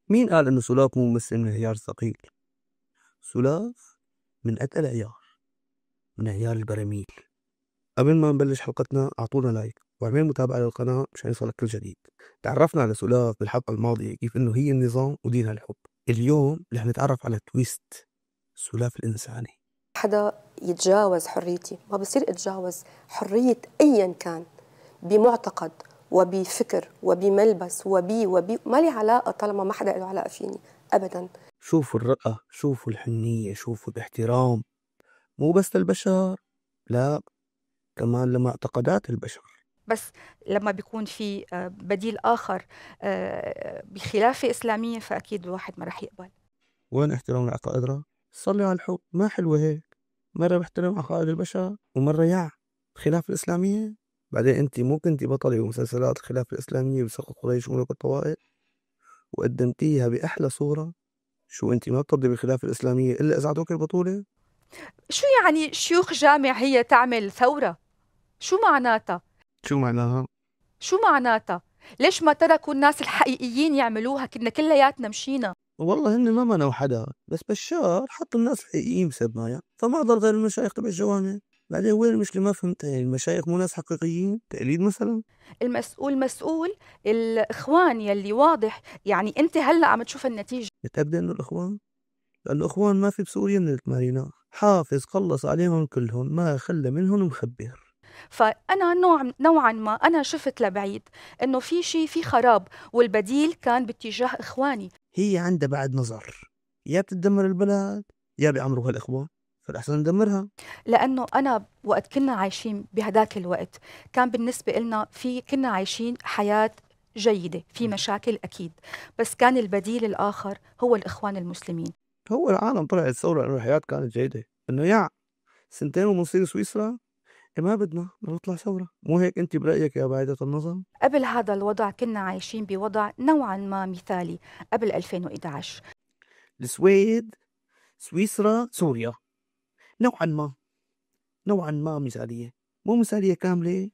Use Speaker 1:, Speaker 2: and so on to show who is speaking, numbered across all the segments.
Speaker 1: مين قال إنه سلاف مو ممثل من العيار الثقيل؟ سلاف من أتقل عيار، من عيار البراميل. قبل ما نبلش حلقتنا أعطونا لايك واعمل متابعة للقناة مشان يوصلك كل جديد. تعرفنا على سلاف بالحلقة الماضية كيف إنه هي النظام ودينها الحب. اليوم رح نتعرف على تويست سلاف الإنساني.
Speaker 2: حدا يتجاوز حريتي، ما بصير اتجاوز حرية أيا كان بمعتقد وبفكر وبملبس وبي ما لي علاقة طالما ما حدا له علاقة فيني أبدا.
Speaker 1: شوفوا الرقة، شوفوا الحنية، شوفوا الاحترام، مو بس للبشر، لا كمان لمعتقدات البشر.
Speaker 3: بس لما بيكون في بديل آخر بخلافة إسلامية فأكيد الواحد ما رح يقبل.
Speaker 1: وين احترام العقائد؟ صلي على الحب، ما حلوة هيك؟ مرة بحترم عقائد البشر ومرة خلاف الإسلامية. بعدين أنت مو كنتي بطلة ومسلسلات الخلافة الإسلامية بسقط قريش وملوك الطوائف وقدمتيها بأحلى صورة؟ شو أنت ما بترضي بالخلافة الإسلامية إلا إذا عطوك البطولة؟
Speaker 3: شو يعني شيوخ جامع هي تعمل ثورة؟ شو معناتها؟
Speaker 1: شو معناها؟
Speaker 3: شو معناتها؟ ليش ما تركوا الناس الحقيقيين يعملوها؟ كنا كلياتنا مشينا.
Speaker 1: والله هن ما منعوا حدا، بس بشار حط الناس الحقيقيين بسبايا فما ضل غير المشايخ تبع الجوامع. بعدين وين المشكلة؟ ما فهمت، يعني المشايخ مو ناس حقيقيين؟ تقليد مثلا؟
Speaker 3: المسؤول مسؤول، الإخوان يلي واضح يعني أنت هلأ عم تشوف النتيجة.
Speaker 1: متأكدة إنه الإخوان؟ لأن الإخوان ما في بسوريا من الثمانينات، حافظ خلص عليهم كلهم ما خلى منهم مخبر.
Speaker 3: فأنا نوعا ما أنا شفت لبعيد إنه في شيء في خراب، والبديل كان باتجاه إخواني.
Speaker 1: هي عندها بعد نظر، يا بتدمر البلد يا بيعمروها الإخوان، فالأحسن ندمرها.
Speaker 3: لأنه أنا وقت كنا عايشين بهداك الوقت كان بالنسبة لنا كنا عايشين حياة جيدة، في مشاكل أكيد، بس كان البديل الآخر هو الإخوان المسلمين.
Speaker 1: هو العالم طلع الثورة إنه الحياة كانت جيدة، إنه يا سنتين وبنصير سويسرا. إيه ما بدنا نطلع ثورة، مو هيك أنت برأيك يا بعيدة النظر؟
Speaker 3: قبل هذا الوضع كنا عايشين بوضع نوعا ما مثالي قبل 2011.
Speaker 1: السويد، سويسرا، سوريا، نوعا ما، نوعا ما مثالية، مو مثالية كاملة،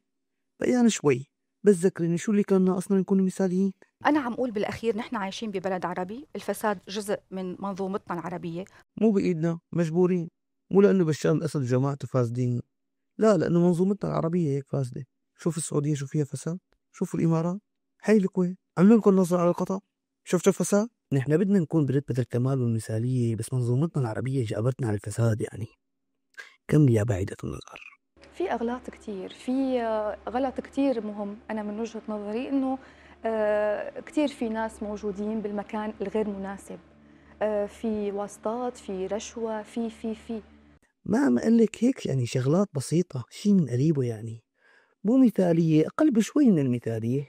Speaker 1: بيان شوي. بس ذكرني شو اللي كان ناقصنا نكون مثاليين.
Speaker 3: أنا عم أقول بالأخير نحن عايشين ببلد عربي، الفساد جزء من منظومتنا العربية.
Speaker 1: مو بإيدنا، مجبورين. مو لأنه بشار الأسد وجماعته فاسدين، لا، لأنه منظومتنا العربية هيك فاسدة. شوف السعودية شو فيها فساد، شوفوا الإمارات، هي الكويت، عملوا لكم نظرة على قطر، شفتوا الفساد. نحن بدنا نكون برتبة الكمال والمثالية، بس منظومتنا العربية جابرتنا على الفساد يعني. كم يا بعيدة النظر.
Speaker 3: في أغلاط كتير، في غلط كتير مهم. أنا من وجهة نظري إنه كتير في ناس موجودين بالمكان الغير مناسب، في واسطات، في رشوة، في
Speaker 1: ما عم أقلك هيك، يعني شغلات بسيطة، شي من قريبه يعني، مو مثالية، أقل بشوي من المثالية.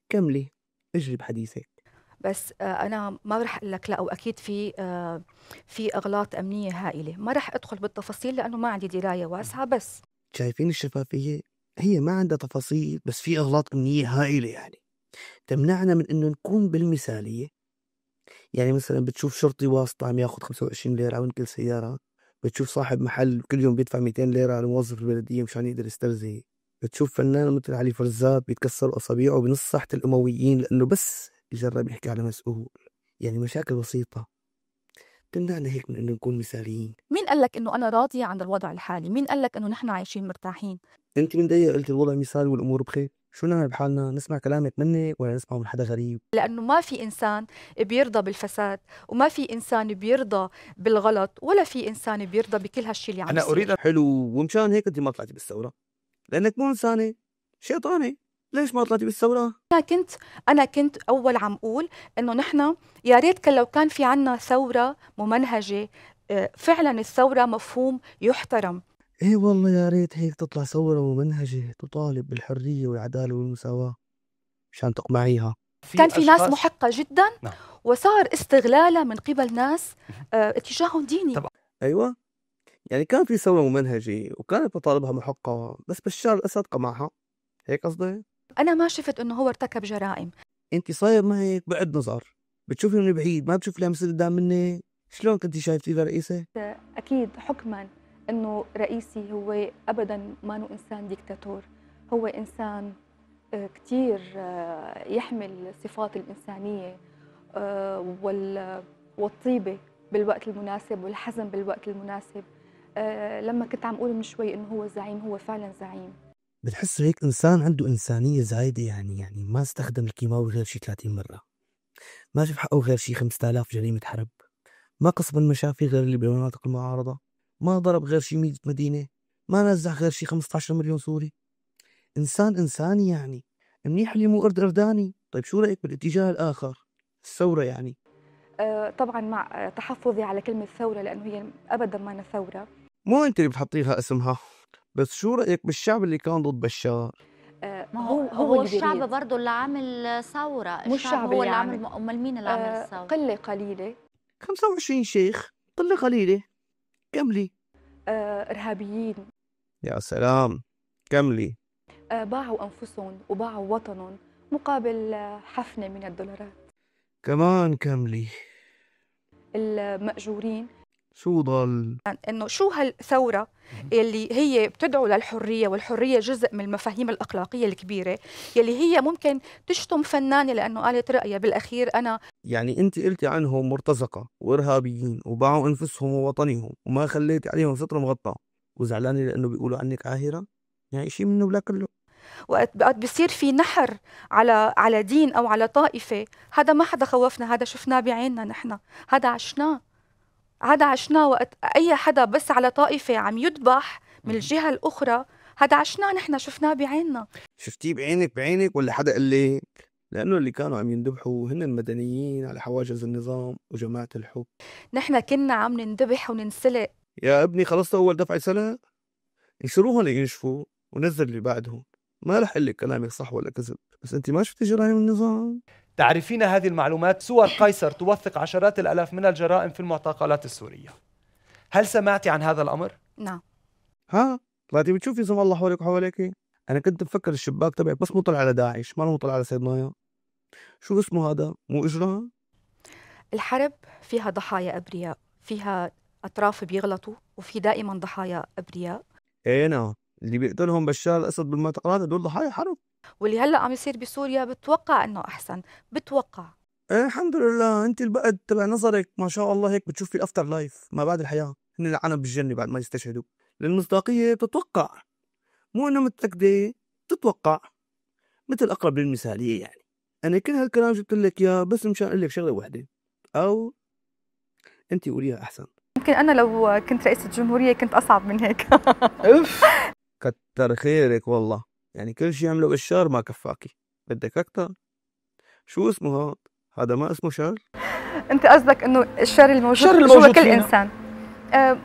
Speaker 1: كملي، اجري بحديثك.
Speaker 3: بس أنا ما رح أقول لك لا، وأكيد في أغلاط أمنية هائلة، ما رح أدخل بالتفاصيل لأنه ما عندي دراية واسعة. بس
Speaker 1: شايفين الشفافية؟ هي ما عندها تفاصيل، بس في أغلاط أمنية هائلة يعني تمنعنا من إنه نكون بالمثالية. يعني مثلا بتشوف شرطي واسطة عم ياخذ 25 ليرة من كل سيارة، بتشوف صاحب محل كل يوم بيدفع 200 ليرة لموظف البلدية مشان يقدر يسترزق، بتشوف فنان مثل علي فرزات بيتكسر أصابعه بنص ساحة الأمويين لأنه بس يجرب يحكي على مسؤول. يعني مشاكل بسيطة تمنعنا هيك من إنه نكون مثاليين.
Speaker 3: مين قال لك إنه أنا راضية عن الوضع الحالي؟ مين قال لك إنه نحن عايشين مرتاحين؟
Speaker 1: أنت من دقيقة قلت الوضع مثالي والأمور بخير، شو نعمل بحالنا؟ نسمع كلامك منك ولا نسمعه من حدا غريب؟
Speaker 3: لأنه ما في إنسان بيرضى بالفساد، وما في إنسان بيرضى بالغلط، ولا في إنسان بيرضى بكل هالشي اللي عم
Speaker 1: أنا أريد
Speaker 3: يصير.
Speaker 1: حلو، ومشان هيك أنت ما طلعتي بالثورة لأنك مو إنسانة، شيطانة. ليش ما طلعتي بالثورة؟
Speaker 3: أنا كنت أول عم أقول إنه نحن يا ريت كان لو كان في عنا ثورة ممنهجة، فعلا الثورة مفهوم يحترم.
Speaker 1: ايه والله يا ريت هيك تطلع ثورة ممنهجة تطالب بالحرية والعدالة والمساواة مشان تقمعيها.
Speaker 3: كان
Speaker 1: في
Speaker 3: في ناس
Speaker 1: اشخاص،
Speaker 3: محقة جدا،
Speaker 1: نعم،
Speaker 3: وصار استغلالها من قبل ناس اتجاههم ديني.
Speaker 1: طبعا، ايوه، يعني كان في ثورة ممنهجة وكانت مطالبها محقة بس بشار الاسد قمعها، هيك قصدي؟
Speaker 3: أنا ما شفت إنه هو ارتكب جرائم.
Speaker 1: انت صاير معك بعد نظر، بتشوفي من بعيد، ما بتشوفي لها مثل قدام منك. شلون كنتي شايفتي لرئيسة؟
Speaker 3: أكيد حكما أنه رئيسي هو أبدا ما نو إنسان ديكتاتور، هو إنسان كتير يحمل صفات الإنسانية، والطيبة بالوقت المناسب والحزم بالوقت المناسب. لما كنت عم أقول من شوي إنه هو زعيم، هو فعلا زعيم.
Speaker 1: بتحس هيك إنسان عنده إنسانية زايدة، يعني ما استخدم الكيماوي غير شي 30 مرة، ما شاف حقه غير شي 5000 جريمة حرب، ما قصف المشافي غير اللي بمناطق المعارضة، ما ضرب غير شي 100 مدينة، ما نزح غير شي 15 مليون سوري. إنسان إنساني يعني، منيح اللي مو أرداني. طيب شو رأيك بالاتجاه الآخر، الثورة يعني؟
Speaker 3: طبعا مع تحفظي على كلمة ثورة، لأنه هي أبدا ما ثورة.
Speaker 1: مو أنت اللي بتحطيها اسمها، بس شو رأيك بالشعب اللي كان ضد بشار؟
Speaker 4: ما
Speaker 3: هو
Speaker 4: هو
Speaker 3: اللي
Speaker 4: الشعب
Speaker 3: بيريد.
Speaker 4: برضه اللي عامل ثورة،
Speaker 3: مو
Speaker 4: الشعب
Speaker 3: الشعب
Speaker 4: هو اللي
Speaker 3: يعني.
Speaker 4: عامل. أمال مين اللي عامل الثورة؟
Speaker 3: قلة قليلة.
Speaker 1: 25 شيخ طلة قليلة، كملي.
Speaker 3: إرهابيين.
Speaker 1: يا سلام، كملي.
Speaker 3: باعوا أنفسهم وباعوا وطنهم مقابل حفنة من الدولارات.
Speaker 1: كمان كملي.
Speaker 3: المأجورين.
Speaker 1: شو ضل؟
Speaker 5: إنه شو هالثورة اللي هي بتدعو للحرية، والحرية جزء من المفاهيم الأخلاقية الكبيرة يلي هي ممكن تشتم فنانة لأنه قالت رأيها بالأخير. أنا
Speaker 1: يعني انت قلتي عنهم مرتزقة وارهابيين وباعوا انفسهم ووطنهم وما خليتي عليهم ستر مغطى، وزعلانة لانه بيقولوا عنك عاهرة؟ يعني شيء منه بلا كله.
Speaker 5: وقت بصير في نحر على دين أو على طائفة، هذا ما حدا خوفنا، هذا شفناه بعيننا نحن، هذا عشناه وقت أي حدا بس على طائفة عم يذبح من الجهة الأخرى، هذا عشناه نحن، شفناه بعيننا.
Speaker 1: شفتيه بعينك ولا حدا قال لك؟ لانه اللي كانوا عم ينذبحوا هن المدنيين على حواجز النظام وجماعة الحب.
Speaker 5: نحن كنا عم ننذبح وننسلق.
Speaker 1: يا ابني خلصت اول دفعة سلق، يشروهم لينشفوا ونزل اللي بعدهم. ما رح اقول لك كلامك صح ولا كذب، بس انت ما شفتي جرائم النظام.
Speaker 6: تعرفين هذه المعلومات؟ صور قيصر توثق عشرات الآلاف من الجرائم في المعتقلات السورية. هل سمعتي عن هذا الأمر؟
Speaker 5: نعم.
Speaker 1: ها طلعتي بتشوفي زم الله حولك وحواليك. انا كنت مفكر الشباك تبعك بس مطلع على داعش، ما مطلع على سيدنايا. شو اسمه هذا، مو اجرام؟
Speaker 5: الحرب فيها ضحايا أبرياء، فيها أطراف بيغلطوا، وفي دائما ضحايا أبرياء.
Speaker 1: ايه نعم، اللي بيقتلهم بشار الاسد بالمعتقلات هدول ضحايا حرب.
Speaker 5: واللي هلا عم يصير بسوريا بتوقع انه احسن، بتوقع.
Speaker 1: ايه الحمد لله، انت البعد تبع نظرك ما شاء الله هيك بتشوفي الافتر لايف، ما بعد الحياه، هن العالم بالجنه بعد ما يستشهدوا. للمصداقيه بتتوقع، مو انه متاكده، بتتوقع، مثل اقرب للمثاليه يعني. انا كل هالكلام جبت لك اياه بس مشان اقول لك شغله وحده، او انت قوليها احسن.
Speaker 5: يمكن انا لو كنت رئيسة الجمهورية كنت اصعب من هيك.
Speaker 6: اف
Speaker 1: كتر خيرك والله، يعني كل شيء عمله بشار ما كفاكي، بدك اكثر. شو اسمه هذا ما اسمه شر؟
Speaker 5: انت قصدك انه الشر الموجود
Speaker 6: الشر
Speaker 5: جوا
Speaker 6: الموجود
Speaker 5: كل
Speaker 6: فينا.
Speaker 5: انسان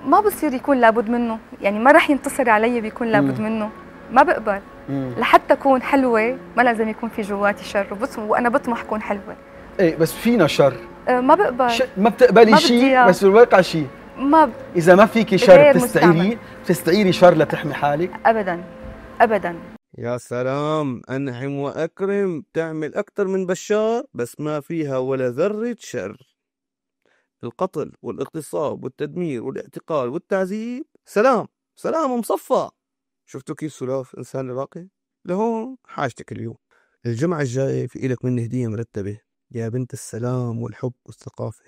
Speaker 5: ما بصير يكون لابد منه، يعني ما راح ينتصر علي بيكون لابد منه، ما بقبل. لحتى اكون حلوة ما لازم يكون في جواتي شر، وانا بطمح اكون حلوة.
Speaker 6: ايه بس فينا شر.
Speaker 5: ما بقبل.
Speaker 6: ما بتقبلي
Speaker 5: ما
Speaker 6: شيء بس بالواقع شيء.
Speaker 5: ما
Speaker 6: اذا ما فيكي شر
Speaker 5: غير
Speaker 6: بتستعيري شر لتحمي حالك.
Speaker 5: ابدا ابدا.
Speaker 1: يا سلام، انعم واكرم، بتعمل اكثر من بشار بس ما فيها ولا ذره شر. القتل والاغتصاب والتدمير والاعتقال والتعذيب، سلام سلام مصفى. شفتوا كيف سلاف انسان راقي؟ لهون حاجتك اليوم. الجمعة الجاية في إلك مني هدية مرتبة، يا بنت السلام والحب والثقافة.